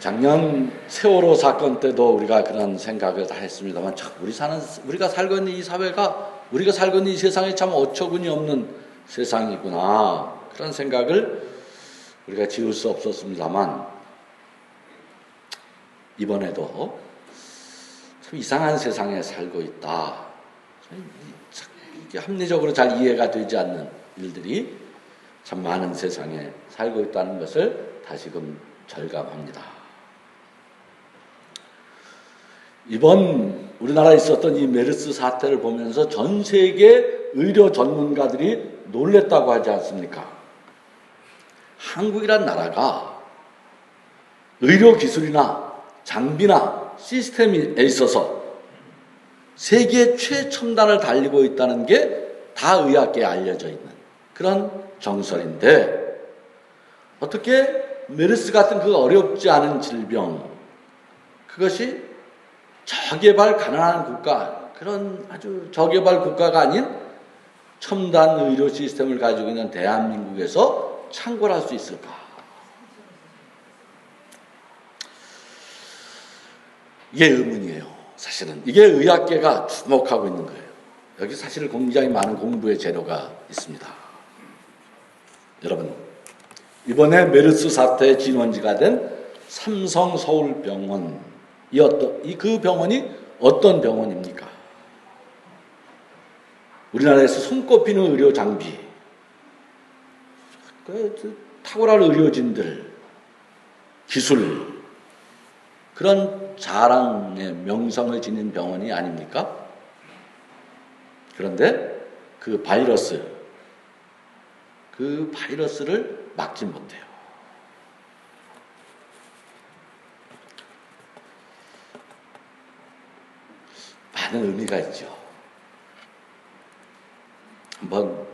작년 세월호 사건 때도 우리가 그런 생각을 다 했습니다만, 참 우리가 살고 있는 이 사회가, 우리가 살고 있는 이 세상이 참 어처구니 없는 세상이구나, 그런 생각을 우리가 지울 수 없었습니다만, 이번에도 참 이상한 세상에 살고 있다. 이게 합리적으로 잘 이해가 되지 않는 일들이 참 많은 세상에 살고 있다는 것을 다시금 절감합니다. 이번 우리나라에 있었던 이 메르스 사태를 보면서 전 세계 의료 전문가들이 놀랬다고 하지 않습니까? 한국이란 나라가 의료 기술이나 장비나 시스템에 있어서 세계 최첨단을 달리고 있다는 게 다 의학계에 알려져 있는 그런 정설인데, 어떻게 메르스 같은 그 어렵지 않은 질병, 그것이 저개발 가난한 국가, 그런 아주 저개발 국가가 아닌 첨단 의료 시스템을 가지고 있는 대한민국에서 창궐할 수 있을까? 이게 의문이에요. 사실은 이게 의학계가 주목하고 있는 거예요. 여기 사실 굉장히 많은 공부의 재료가 있습니다. 여러분, 이번에 메르스 사태의 진원지가 된 삼성서울병원, 그 병원이 어떤 병원입니까? 우리나라에서 손꼽히는 의료 장비, 탁월한 의료진들, 기술, 그런 자랑의 명성을 지닌 병원이 아닙니까? 그런데 그 바이러스를 막지 못해요. 많은 의미가 있죠. 한번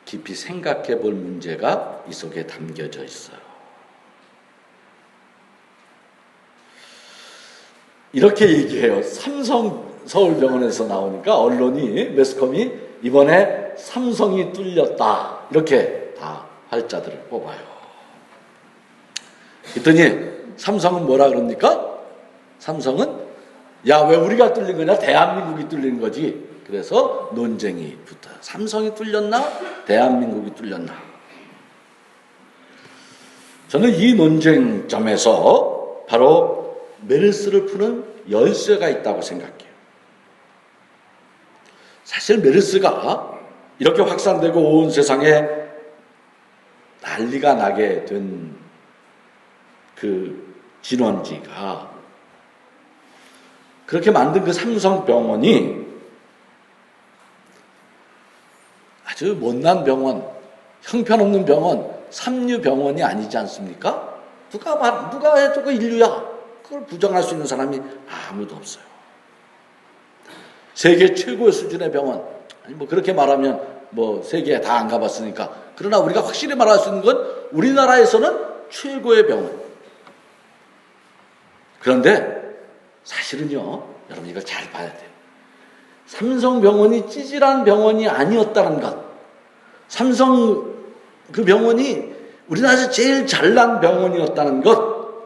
깊이 생각해 볼 문제가 이 속에 담겨져 있어요. 이렇게 얘기해요. 삼성서울병원에서 나오니까 언론이, 매스컴이 이번에 삼성이 뚫렸다, 이렇게 다 활자들을 뽑아요. 그랬더니 삼성은 뭐라 그럽니까? 삼성은 야, 왜 우리가 뚫린 거냐? 대한민국이 뚫린 거지. 그래서 논쟁이 붙어요. 삼성이 뚫렸나? 대한민국이 뚫렸나? 저는 이 논쟁점에서 바로 메르스를 푸는 열쇠가 있다고 생각해요. 사실 메르스가 이렇게 확산되고 온 세상에 난리가 나게 된 그 진원지가, 그렇게 만든 그 삼성병원이 아주 못난 병원, 형편없는 병원, 삼류병원이 아니지 않습니까? 누가 해도 그 인류야, 그걸 부정할 수 있는 사람이 아무도 없어요. 세계 최고의 수준의 병원, 아니 뭐 그렇게 말하면 뭐 세계에 다 안 가봤으니까, 그러나 우리가 확실히 말할 수 있는 건 우리나라에서는 최고의 병원. 그런데 사실은요, 여러분 이걸 잘 봐야 돼요. 삼성병원이 찌질한 병원이 아니었다는 것, 삼성 그 병원이 우리나라에서 제일 잘난 병원이었다는 것,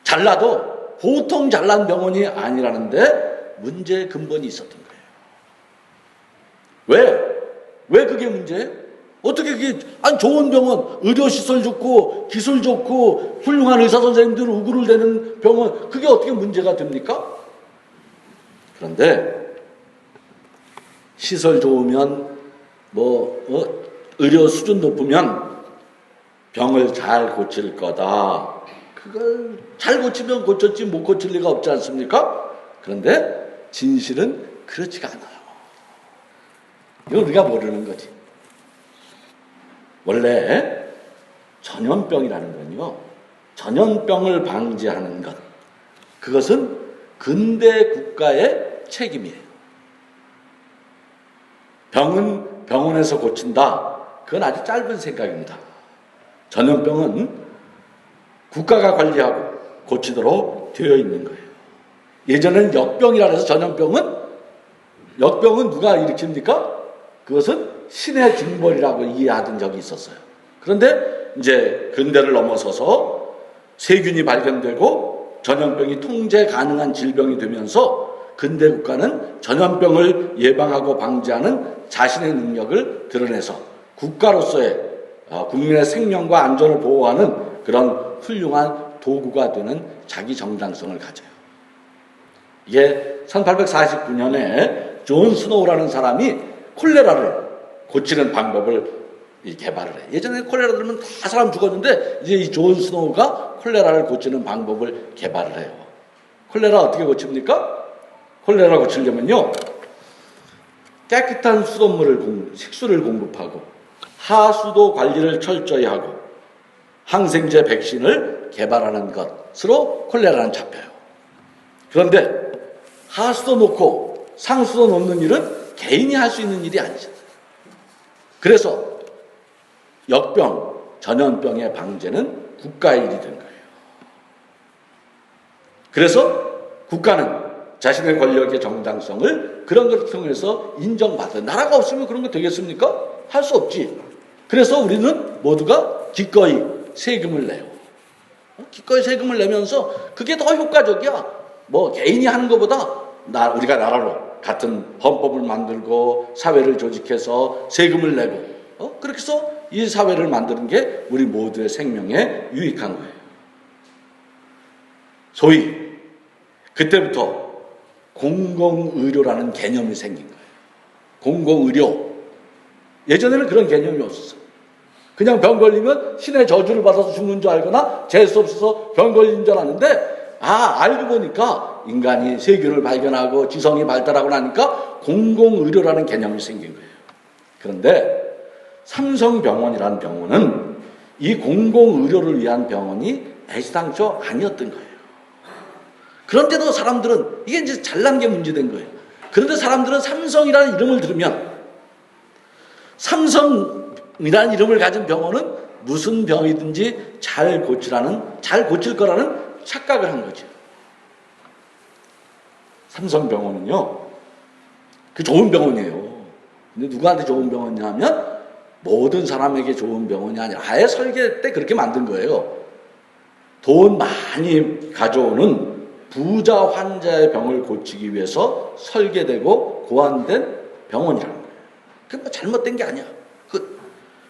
잘나도 보통 잘난 병원이 아니라는데 문제의 근본이 있었던 거예요. 왜 그게 문제예요? 어떻게 그게, 아니 좋은 병원, 의료시설 좋고 기술 좋고 훌륭한 의사 선생님들 우글을 대는 병원, 그게 어떻게 문제가 됩니까? 그런데 시설 좋으면 의료 수준 높으면 병을 잘 고칠 거다. 그걸 잘 고치면 고쳤지 못 고칠 리가 없지 않습니까? 그런데 진실은 그렇지가 않아요. 이거 우리가 모르는 거지. 원래 전염병이라는 건요, 전염병을 방지하는 것, 그것은 근대 국가의 책임이에요. 병은 병원에서 고친다, 그건 아주 짧은 생각입니다. 전염병은 국가가 관리하고 고치도록 되어 있는 거예요. 예전에는 역병이라 해서 역병은 누가 일으킵니까? 그것은 신의 징벌이라고 이해하던 적이 있었어요. 그런데 이제 근대를 넘어서서 세균이 발견되고 전염병이 통제 가능한 질병이 되면서 근대 국가는 전염병을 예방하고 방지하는 자신의 능력을 드러내서 국가로서의 국민의 생명과 안전을 보호하는 그런 훌륭한 도구가 되는 자기 정당성을 가져요. 이게 1849년에 존 스노우라는 사람이 콜레라를 고치는 방법을 개발을 해요. 예전에 콜레라 들으면 다 사람 죽었는데 이제 이 존 스노우가 콜레라를 고치는 방법을 개발을 해요. 콜레라 어떻게 고칩니까? 콜레라 고치려면요, 깨끗한 수돗물을 식수를 공급하고 하수도 관리를 철저히 하고 항생제 백신을 개발하는 것으로 콜레라는 잡혀요. 그런데 하수도 놓고 상수도 놓는 일은 개인이 할 수 있는 일이 아니죠. 그래서 역병, 전염병의 방제는 국가의 일이 된 거예요. 그래서 국가는 자신의 권력의 정당성을 그런 것을 통해서 인정받아요. 나라가 없으면 그런 거 되겠습니까? 할 수 없지. 그래서 우리는 모두가 기꺼이 세금을 내요. 기꺼이 세금을 내면서 그게 더 효과적이야. 뭐 개인이 하는 것보다 우리가 나라로 같은 헌법을 만들고 사회를 조직해서 세금을 내고 그렇게 해서 이 사회를 만드는 게 우리 모두의 생명에 유익한 거예요. 소위 그때부터 공공의료라는 개념이 생긴 거예요. 공공의료. 예전에는 그런 개념이 없었어요. 그냥 병 걸리면 신의 저주를 받아서 죽는 줄 알거나 재수 없어서 병 걸린 줄 알았는데 알고 보니까 인간이 세균을 발견하고 지성이 발달하고 나니까 공공의료라는 개념이 생긴 거예요. 그런데 삼성병원이라는 병원은 이 공공의료를 위한 병원이 애시당초 아니었던 거예요. 그런데도 사람들은 이게 이제 잘난 게 문제된 거예요. 그런데 사람들은 삼성이라는 이름을 들으면 삼성이라는 이름을 가진 병원은 무슨 병이든지 잘 고칠 거라는 착각을 한 거죠. 삼성병원은요, 그 좋은 병원이에요. 근데 누구한테 좋은 병원이냐면 모든 사람에게 좋은 병원이 아니라 아예 설계 때 그렇게 만든 거예요. 돈 많이 가져오는 부자 환자의 병을 고치기 위해서 설계되고 고안된 병원이라는 거예요. 그게 뭐 잘못된 게 아니야.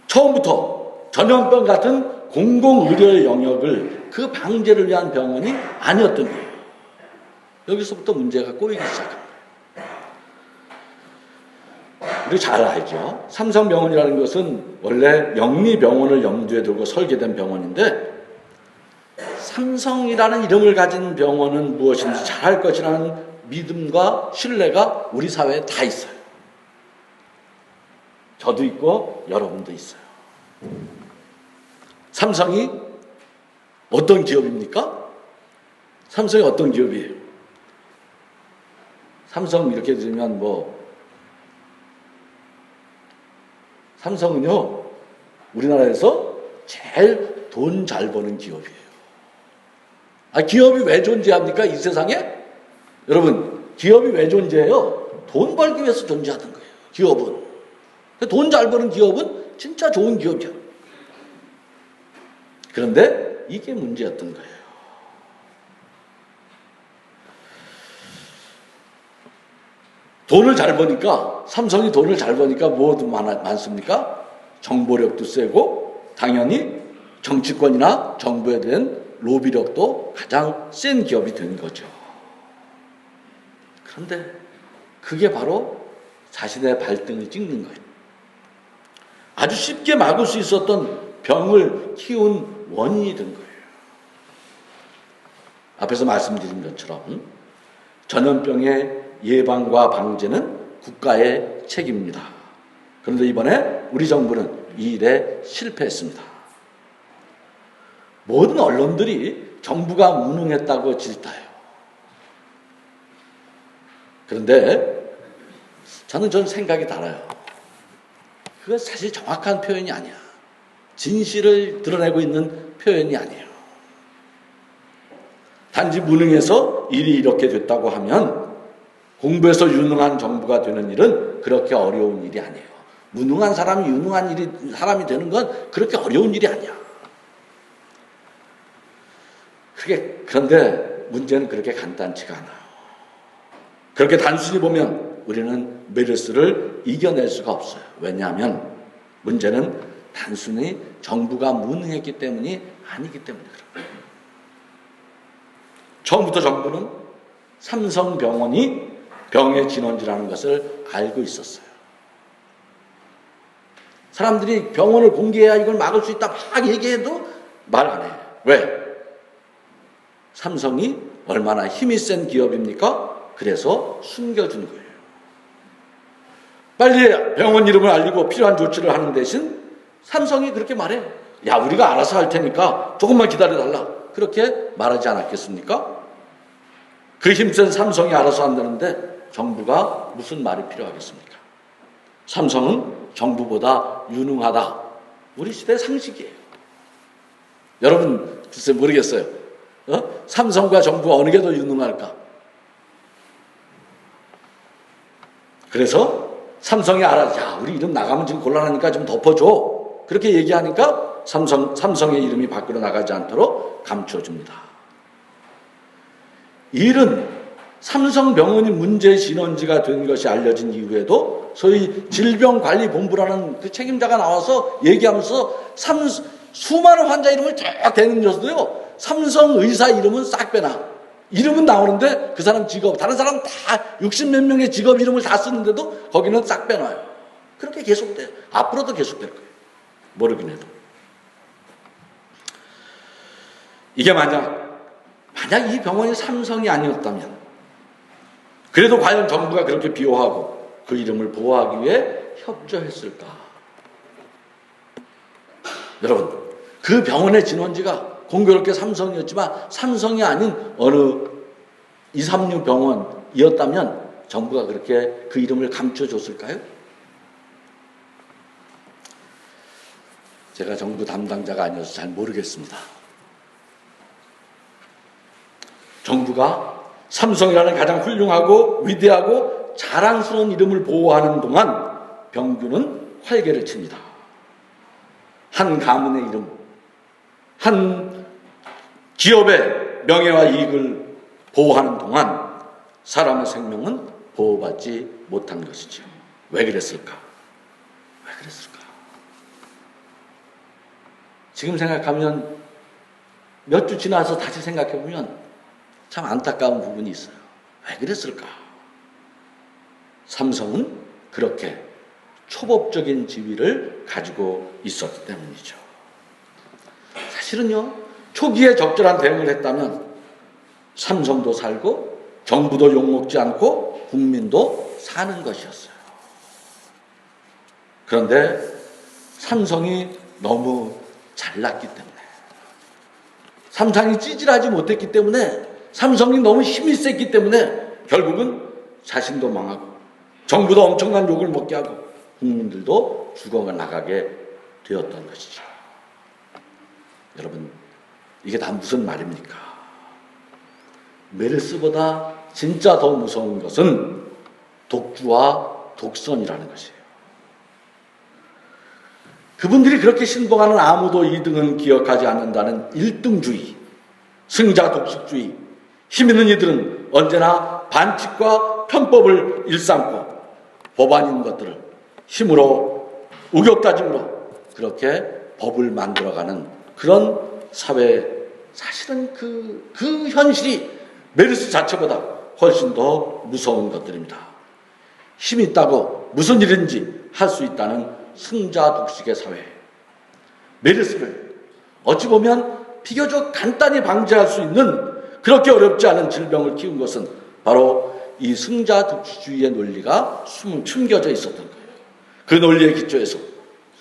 처음부터 전염병 같은 공공의료의 영역을 그 방제를 위한 병원이 아니었던 거예요. 여기서부터 문제가 꼬이기 시작합니다. 우리 잘 알죠. 삼성병원이라는 것은 원래 영리병원을 염두에 두고 설계된 병원인데 삼성이라는 이름을 가진 병원은 무엇인지 잘할 것이라는 믿음과 신뢰가 우리 사회에 다 있어요. 저도 있고 여러분도 있어요. 삼성이 어떤 기업입니까? 삼성이 어떤 기업이에요? 삼성 이렇게 들으면 삼성은요, 우리나라에서 제일 돈 잘 버는 기업이에요. 기업이 왜 존재합니까? 이 세상에? 여러분, 기업이 왜 존재해요? 돈 벌기 위해서 존재하던 거예요. 기업은. 돈 잘 버는 기업은 진짜 좋은 기업이야. 그런데 이게 문제였던 거예요. 돈을 잘 버니까, 삼성이 돈을 잘 버니까 뭐도 많습니까? 정보력도 세고, 당연히 정치권이나 정부에 대한 로비력도 가장 센 기업이 된 거죠. 그런데 그게 바로 자신의 발등을 찍는 거예요. 아주 쉽게 막을 수 있었던 병을 키운 원인이 된 거예요. 앞에서 말씀드린 것처럼 전염병의 예방과 방제는 국가의 책임입니다. 그런데 이번에 우리 정부는 이 일에 실패했습니다. 모든 언론들이 정부가 무능했다고 질타해요. 그런데 저는 생각이 달라요. 그건 사실 정확한 표현이 아니야. 진실을 드러내고 있는 표현이 아니에요. 단지 무능해서 일이 이렇게 됐다고 하면 공부해서 유능한 정부가 되는 일은 그렇게 어려운 일이 아니에요. 무능한 사람이 유능한 사람이 되는 건 그렇게 어려운 일이 아니야. 그런데 문제는 그렇게 간단치가 않아요. 그렇게 단순히 보면 우리는 메르스를 이겨낼 수가 없어요. 왜냐하면 문제는 단순히 정부가 무능했기 때문이 아니기 때문에 그런 거예요. 처음부터 정부는 삼성병원이 병의 진원지라는 것을 알고 있었어요. 사람들이 병원을 공개해야 이걸 막을 수 있다 막 얘기해도 말 안 해요. 왜? 삼성이 얼마나 힘이 센 기업입니까? 그래서 숨겨준 거예요. 빨리 병원 이름을 알리고 필요한 조치를 하는 대신 삼성이 그렇게 말해. 야, 우리가 알아서 할 테니까 조금만 기다려달라. 그렇게 말하지 않았겠습니까? 그 힘센 삼성이 알아서 한다는데 정부가 무슨 말이 필요하겠습니까? 삼성은 정부보다 유능하다. 우리 시대의 상식이에요. 여러분 글쎄 모르겠어요. 삼성과 정부가 어느 게 더 유능할까? 그래서 삼성이 야, 우리 이름 나가면 지금 곤란하니까 좀 덮어줘. 그렇게 얘기하니까 삼성의 이름이 밖으로 나가지 않도록 감춰줍니다. 이 일은 삼성병원이 문제 진원지가 된 것이 알려진 이후에도 소위 질병관리본부라는 그 책임자가 나와서 얘기하면서 수많은 환자 이름을 쫙 대는데도요, 삼성 의사 이름은 싹 빼놔. 이름은 나오는데 그 사람 직업, 다른 사람 다 60몇 명의 직업 이름을 다 쓰는데도 거기는 싹 빼놔요. 그렇게 계속돼요. 앞으로도 계속될 거예요. 모르긴 해도. 이게 만약 이 병원이 삼성이 아니었다면, 그래도 과연 정부가 그렇게 비호하고 그 이름을 보호하기 위해 협조했을까? 여러분, 그 병원의 진원지가 공교롭게 삼성이었지만 삼성이 아닌 어느 236 병원이었다면 정부가 그렇게 그 이름을 감춰줬을까요? 제가 정부 담당자가 아니어서 잘 모르겠습니다. 정부가 삼성이라는 가장 훌륭하고 위대하고 자랑스러운 이름을 보호하는 동안 병규는 활개를 칩니다. 한 가문의 이름, 한 기업의 명예와 이익을 보호하는 동안 사람의 생명은 보호받지 못한 것이죠. 왜 그랬을까? 왜 그랬을까? 지금 생각하면 몇 주 지나서 다시 생각해보면 참 안타까운 부분이 있어요. 왜 그랬을까? 삼성은 그렇게 초법적인 지위를 가지고 있었기 때문이죠. 사실은요, 초기에 적절한 대응을 했다면 삼성도 살고 정부도 욕먹지 않고 국민도 사는 것이었어요. 그런데 삼성이 너무 잘났기 때문에, 삼성이 찌질하지 못했기 때문에, 삼성이 너무 힘이 셌기 때문에 결국은 자신도 망하고 정부도 엄청난 욕을 먹게 하고 국민들도 죽어나가게 되었던 것이죠. 여러분, 이게 다 무슨 말입니까? 메르스보다 진짜 더 무서운 것은 독주와 독선이라는 것이에요. 그분들이 그렇게 신봉하는 아무도 2등은 기억하지 않는다는 1등주의, 승자 독식주의, 힘 있는 이들은 언제나 반칙과 편법을 일삼고 법안인 것들을 힘으로 우격다짐으로 그렇게 법을 만들어가는 그런 사회에 사실은 그 현실이 메르스 자체보다 훨씬 더 무서운 것들입니다. 힘이 있다고 무슨 일인지 할 수 있다는 승자 독식의 사회. 메르스를 어찌 보면 비교적 간단히 방지할 수 있는 그렇게 어렵지 않은 질병을 키운 것은 바로 이 승자 독식주의의 논리가 숨겨져 있었던 거예요. 그 논리의 기초에서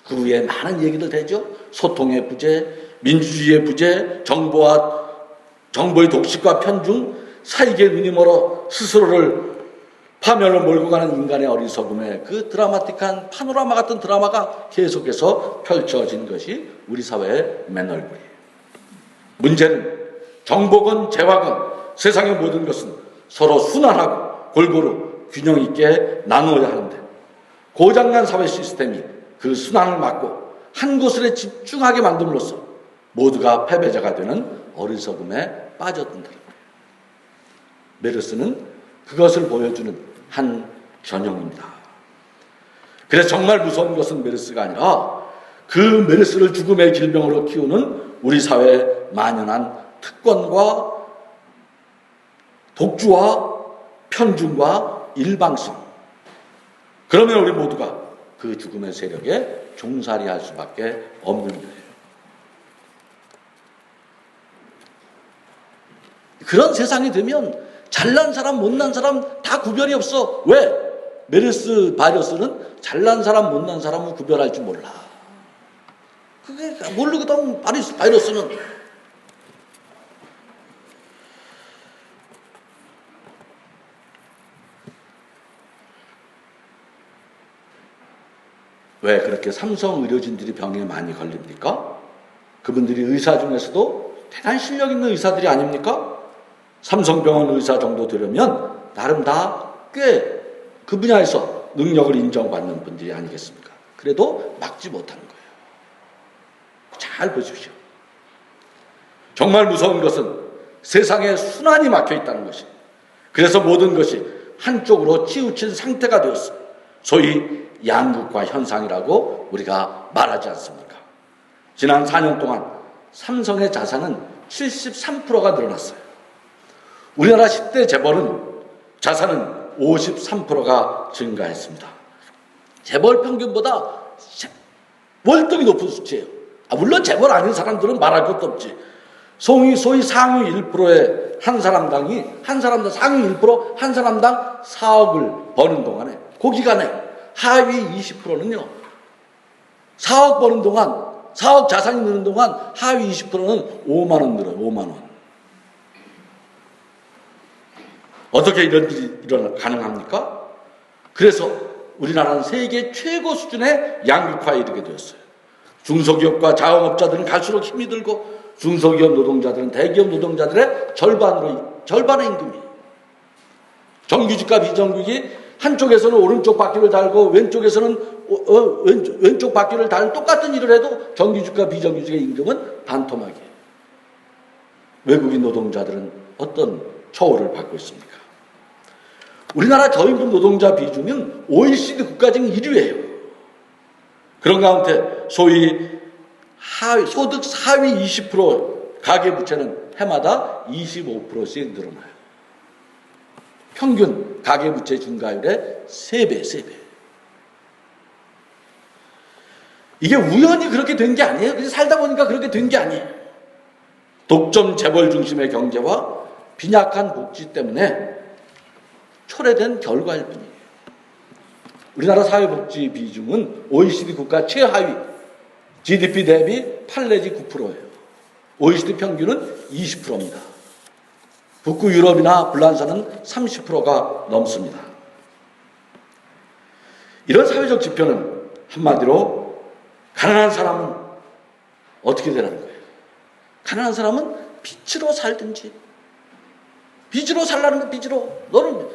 그 후에 많은 얘기들 되죠. 소통의 부재, 민주주의의 부재, 정보의 독식과 편중, 사익의 눈이 멀어 스스로를 파멸로 몰고 가는 인간의 어리석음의 그 드라마틱한 파노라마 같은 드라마가 계속해서 펼쳐진 것이 우리 사회의 맨 얼굴이에요. 문제는 정보건 재화건 세상의 모든 것은 서로 순환하고 골고루 균형 있게 나누어야 하는데, 고장난 사회 시스템이 그 순환을 막고 한 곳에 집중하게 만듦으로써 모두가 패배자가 되는 어리석음의 빠졌다는 거예요. 메르스는 그것을 보여주는 한 전형입니다. 그래서 정말 무서운 것은 메르스가 아니라 그 메르스를 죽음의 질병으로 키우는 우리 사회에 만연한 특권과 독주와 편중과 일방성. 그러면 우리 모두가 그 죽음의 세력에 종살이할 수밖에 없는 거예요. 그런 세상이 되면 잘난 사람, 못난 사람 다 구별이 없어. 왜? 메르스 바이러스는 잘난 사람, 못난 사람을 구별할 줄 몰라. 그게 모르거든, 바이러스는. 왜 그렇게 삼성 의료진들이 병에 많이 걸립니까? 그분들이 의사 중에서도 대단히 실력 있는 의사들이 아닙니까? 삼성병원 의사 정도 되려면 나름 다 꽤 그 분야에서 능력을 인정받는 분들이 아니겠습니까? 그래도 막지 못하는 거예요. 잘 보십시오. 정말 무서운 것은 세상에 순환이 막혀 있다는 것이. 그래서 모든 것이 한쪽으로 치우친 상태가 되었어요. 소위 양극화 현상이라고 우리가 말하지 않습니까? 지난 4년 동안 삼성의 자산은 73%가 늘어났어요. 우리나라 10대 재벌은 자산은 53%가 증가했습니다. 재벌 평균보다 월등히 높은 수치예요. 물론 재벌 아닌 사람들은 말할 것도 없지. 소위 상위 1%의 한 사람당 상위 1%, 한 사람당 4억을 버는 동안에, 그 기간에 하위 20%는요, 4억 버는 동안, 4억 자산이 느는 동안 하위 20%는 5만 원 늘어요. 5만 원. 어떻게 이런 일이 가능합니까? 그래서 우리나라는 세계 최고 수준의 양극화에 이르게 되었어요. 중소기업과 자영업자들은 갈수록 힘이 들고 중소기업 노동자들은 대기업 노동자들의 절반의 임금이. 정규직과 비정규직이 한쪽에서는 오른쪽 바퀴를 달고 왼쪽에서는 왼쪽 바퀴를 달는 똑같은 일을 해도 정규직과 비정규직의 임금은 반토막이에요. 외국인 노동자들은 어떤 처우를 받고 있습니까? 우리나라 저임금 노동자 비중은 OECD 국가 중 1위예요. 그런 가운데 소위 소득 하위 20% 가계부채는 해마다 25%씩 늘어나요. 평균 가계부채 증가율의 3배. 이게 우연히 그렇게 된 게 아니에요. 그래서 살다 보니까 그렇게 된 게 아니에요. 독점 재벌 중심의 경제와 빈약한 복지 때문에 초래된 결과일 뿐이에요. 우리나라 사회복지 비중은 OECD 국가 최하위, GDP 대비 8 내지 9%예요. OECD 평균은 20%입니다. 북구 유럽이나 불란서는 30%가 넘습니다. 이런 사회적 지표는 한마디로 가난한 사람은 어떻게 되라는 거예요? 가난한 사람은 빚으로 살든지, 빚으로 살라는 거. 빚으로. 너는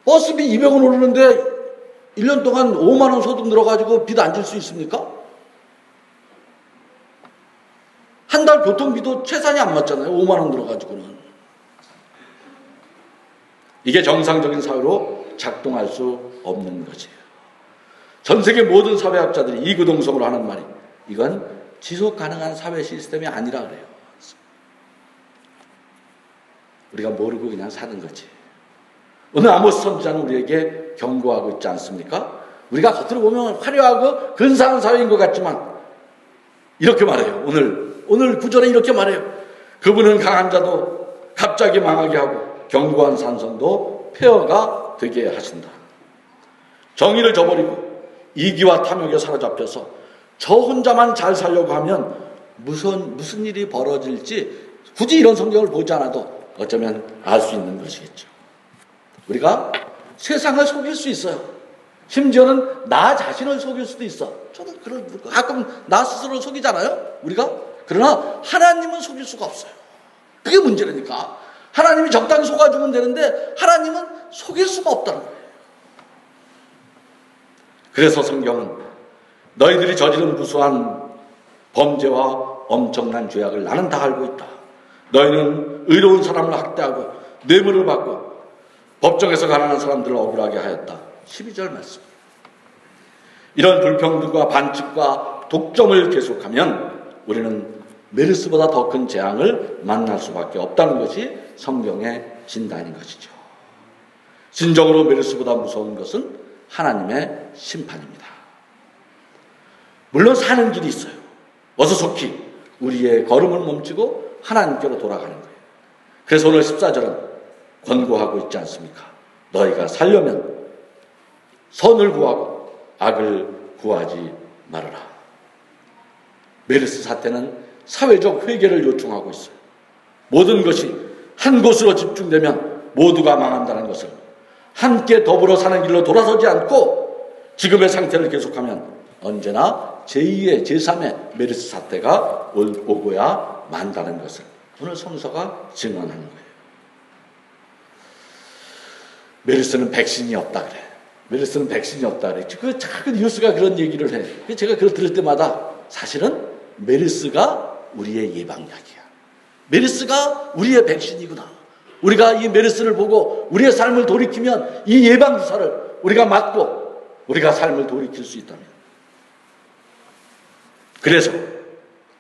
버스비 200원 오르는데 1년 동안 5만 원 소득 늘어가지고 빚 안 질 수 있습니까? 한 달 교통비도 최산이 안 맞잖아요. 5만 원 들어가지고는. 이게 정상적인 사회로 작동할 수 없는 것이에요. 전 세계 모든 사회학자들이 이구동성으로 하는 말이, 이건 지속 가능한 사회 시스템이 아니라 그래요. 우리가 모르고 그냥 사는 거지. 오늘 아모스 선지자는 우리에게 경고하고 있지 않습니까? 우리가 겉으로 보면 화려하고 근사한 사회인 것 같지만 이렇게 말해요. 오늘 구절에 이렇게 말해요. 그분은 강한 자도 갑자기 망하게 하고 견고한 산성도 폐허가 되게 하신다. 정의를 저버리고 이기와 탐욕에 사로잡혀서 저 혼자만 잘 살려고 하면 무슨 일이 벌어질지 굳이 이런 성경을 보지 않아도 어쩌면 알 수 있는 것이겠죠. 우리가 세상을 속일 수 있어요. 심지어는 나 자신을 속일 수도 있어. 저는 가끔 나 스스로를 속이잖아요, 우리가. 그러나 하나님은 속일 수가 없어요. 그게 문제라니까. 하나님이 적당히 속아주면 되는데 하나님은 속일 수가 없다는 거예요. 그래서 성경은 너희들이 저지른 무수한 범죄와 엄청난 죄악을 나는 다 알고 있다. 너희는 의로운 사람을 학대하고 뇌물을 받고 법정에서 가난한 사람들을 억울하게 하였다. 12절 말씀. 이런 불평등과 반칙과 독점을 계속하면 우리는 메르스보다 더 큰 재앙을 만날 수밖에 없다는 것이 성경의 진단인 것이죠. 진정으로 메르스보다 무서운 것은 하나님의 심판입니다. 물론 사는 길이 있어요. 어서 속히 우리의 걸음을 멈추고 하나님께로 돌아가는 거예요. 그래서 오늘 14절은 권고하고 있지 않습니까? 너희가 살려면 선을 구하고 악을 구하지 말아라. 메르스 사태는 사회적 회개를 요청하고 있어요. 모든 것이 한 곳으로 집중되면 모두가 망한다는 것을, 함께 더불어 사는 길로 돌아서지 않고 지금의 상태를 계속하면 언제나 제2의 제3의 메르스 사태가 오고야 만다는 것을 오늘 성서가 증언하는 거예요. 메르스는 백신이 없다 그래. 메르스는 백신이 없다 그래. 그 작은 뉴스가 그런 얘기를 해. 제가 그걸 들을 때마다 사실은 메르스가 우리의 예방약이야. 메르스가 우리의 백신이구나. 우리가 이 메르스를 보고 우리의 삶을 돌이키면 이 예방주사를 우리가 맞고 우리가 삶을 돌이킬 수 있다면, 그래서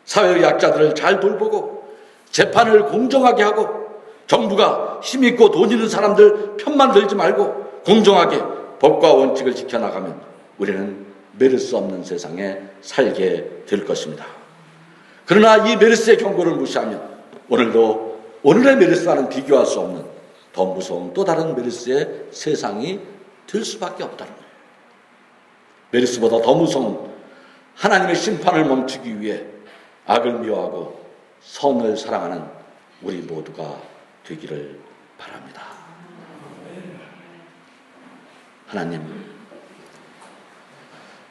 사회의 약자들을 잘 돌보고 재판을 공정하게 하고 정부가 힘있고 돈 있는 사람들 편만 들지 말고 공정하게 법과 원칙을 지켜나가면 우리는 메르스 없는 세상에 살게 될 것입니다. 그러나 이 메르스의 경고를 무시하면 오늘도 오늘의 메르스와는 비교할 수 없는 더 무서운 또 다른 메르스의 세상이 될 수밖에 없다는 거예요. 메르스보다 더 무서운 하나님의 심판을 멈추기 위해 악을 미워하고 선을 사랑하는 우리 모두가 되기를 바랍니다. 하나님,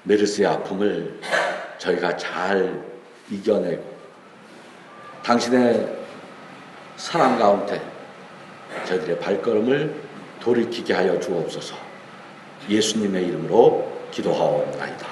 메르스의 아픔을 저희가 잘 이겨내고 당신의 사랑 가운데 저희들의 발걸음을 돌이키게 하여 주옵소서. 예수님의 이름으로 기도하옵나이다.